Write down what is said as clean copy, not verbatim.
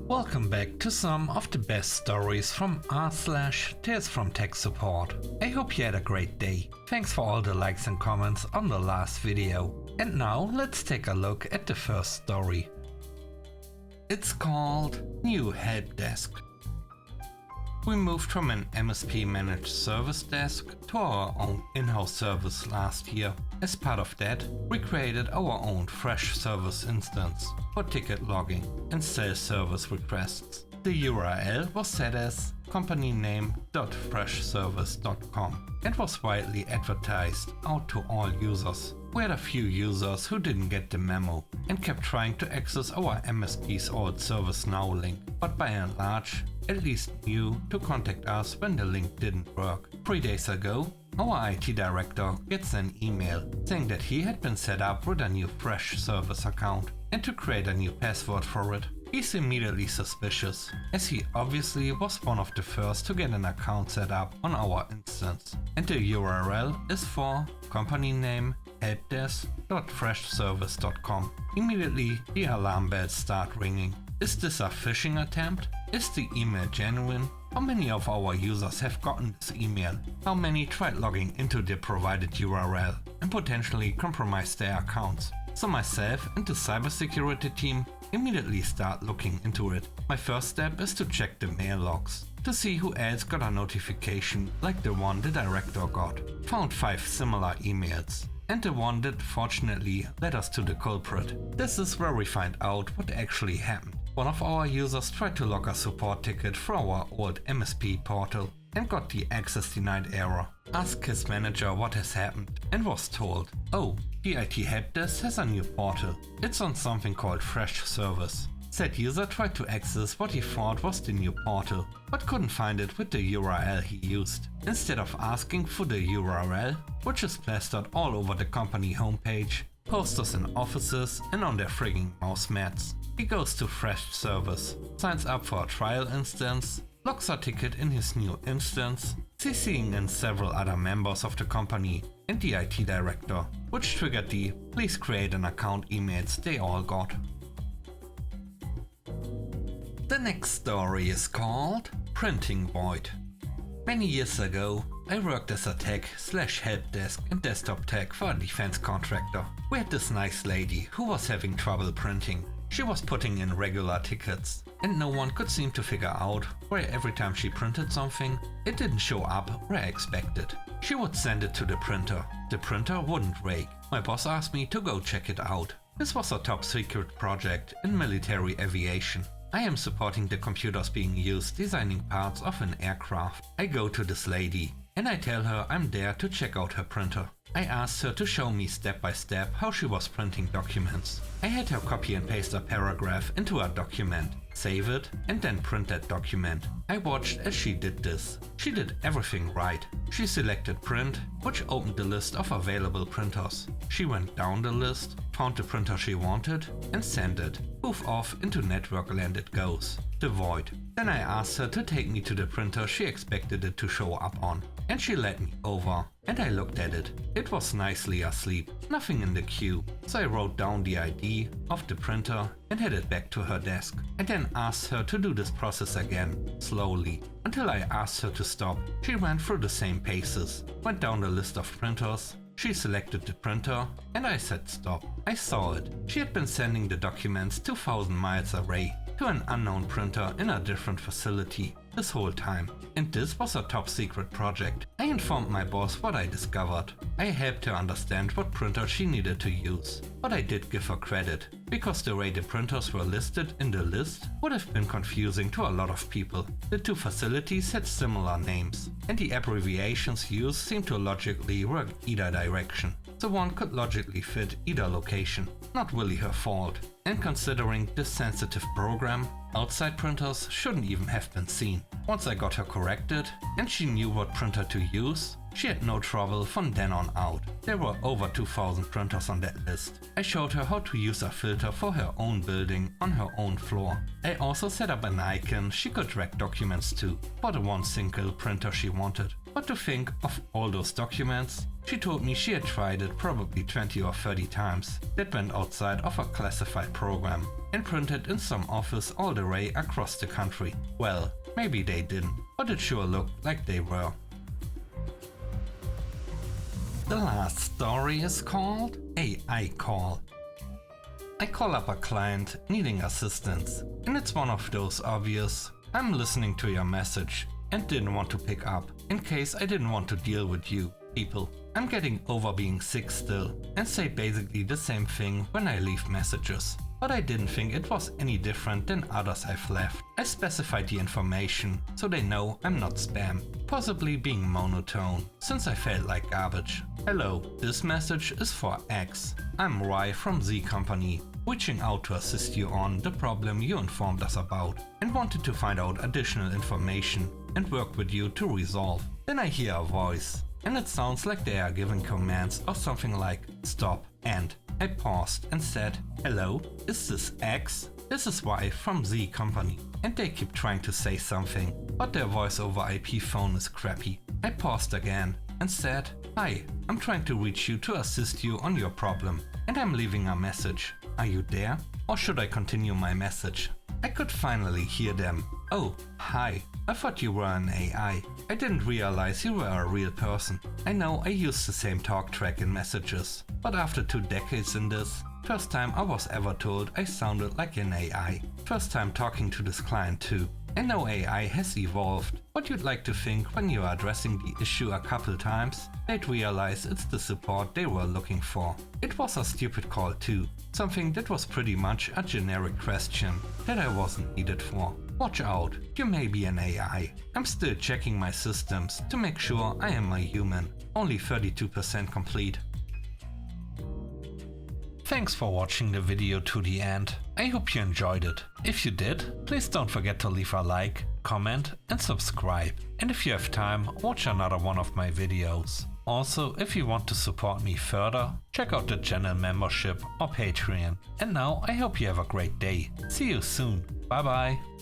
Welcome back to some of the best stories from r/TalesFromTechSupport. I hope you had a great day. Thanks for all the likes and comments on the last video. And now let's take a look at the first story. It's called New Helpdesk. We moved from an MSP managed service desk to our own in-house service last year. As part of that, we created our own fresh service instance for ticket logging and self-service requests. The URL was set as companyname.freshservice.com and was widely advertised out to all users. We had a few users who didn't get the memo and kept trying to access our MSP's old ServiceNow link, but by and large, at least knew to contact us when the link didn't work. 3 days ago, our IT director gets an email saying that he had been set up with a new Fresh Service account and to create a new password for it. He's immediately suspicious, as he obviously was one of the first to get an account set up on our instance. And the URL is for company name helpdesk.freshservice.com. Immediately the alarm bells start ringing. Is this a phishing attempt? Is the email genuine? How many of our users have gotten this email? How many tried logging into the provided URL and potentially compromised their accounts? So myself and the cybersecurity team immediately start looking into it. My first step is to check the mail logs to see who else got a notification like the one the director got. Found 5 similar emails. And the one that fortunately led us to the culprit. This is where we find out what actually happened. One of our users tried to log a support ticket for our old MSP portal and got the access denied error. Asked his manager what has happened and was told, oh, the IT helpdesk has a new portal. It's on something called Fresh Service. Said user tried to access what he thought was the new portal, but couldn't find it with the URL he used. Instead of asking for the URL, which is plastered all over the company homepage, posters in offices and on their frigging mouse mats, he goes to Fresh Service, signs up for a trial instance, logs a ticket in his new instance, CCing in several other members of the company and the IT director, which triggered the please create an account emails they all got. The next story is called Printing Void. Many years ago, I worked as a tech/helpdesk and desktop tech for a defense contractor. We had this nice lady who was having trouble printing. She was putting in regular tickets, and no one could seem to figure out why every time she printed something, it didn't show up where I expected. She would send it to the printer. The printer wouldn't rake. My boss asked me to go check it out. This was a top secret project in military aviation. I am supporting the computers being used designing parts of an aircraft. I go to this lady and I tell her I'm there to check out her printer. I asked her to show me step by step how she was printing documents. I had her copy and paste a paragraph into a document, save it and then print that document. I watched as she did this. She did everything right. She selected print, which opened the list of available printers. She went down the list, found the printer she wanted and sent it. Poof, off into network land it goes. The void. Then I asked her to take me to the printer she expected it to show up on. And she led me over. And I looked at it. It was nicely asleep. Nothing in the queue. So I wrote down the ID of the printer and headed back to her desk. I then asked her to do this process again, slowly, until I asked her to stop. She went through the same paces, went down the list of printers. She selected the printer and I said stop. I saw it. She had been sending the documents 2,000 miles away to an unknown printer in a different facility this whole time. And this was a top secret project. I informed my boss what I discovered. I helped her understand what printer she needed to use. But I did give her credit, because the way the printers were listed in the list would have been confusing to a lot of people. The 2 facilities had similar names, and the abbreviations used seemed to logically work either direction. So one could logically fit either location. Not really her fault. And considering this sensitive program, outside printers shouldn't even have been seen. Once I got her corrected and she knew what printer to use, she had no trouble from then on out. There were over 2,000 printers on that list. I showed her how to use a filter for her own building on her own floor. I also set up an icon she could drag documents to for the one single printer she wanted. But to think of all those documents, She told me she had tried it probably 20 or 30 times. That went outside of a classified program and printed in some office all the way across the country. Well, maybe they didn't, but it sure looked like they were. The last story is called AI Call. I call up a client needing assistance, and it's one of those obvious, I'm listening to your message and didn't want to pick up in case I didn't want to deal with you people. I'm getting over being sick still and say basically the same thing when I leave messages. But I didn't think it was any different than others I've left. I specified the information so they know I'm not spam, possibly being monotone, since I felt like garbage. Hello, this message is for X. I'm Y from Z Company, reaching out to assist you on the problem you informed us about and wanted to find out additional information and work with you to resolve. Then I hear a voice, and it sounds like they are giving commands or something like stop and. I paused and said, hello, is this X? This is Y from Z Company. And they keep trying to say something, but their voice over IP phone is crappy. I paused again and said, hi, I'm trying to reach you to assist you on your problem, and I'm leaving a message. Are you there? Or should I continue my message? I could finally hear them. Oh, hi. I thought you were an AI. I didn't realize you were a real person. I know I use the same talk track in messages, but after 2 decades in this, first time I was ever told I sounded like an AI. First time talking to this client too. I know AI has evolved, but you'd like to think when you are addressing the issue a couple times, they'd realize it's the support they were looking for. It was a stupid call too, something that was pretty much a generic question that I wasn't needed for. Watch out, you may be an AI. I'm still checking my systems to make sure I am a human. Only 32% complete. Thanks for watching the video to the end. I hope you enjoyed it. If you did, please don't forget to leave a like, comment and subscribe. And if you have time, watch another one of my videos. Also, if you want to support me further, check out the channel membership or Patreon. And now I hope you have a great day. See you soon. Bye bye.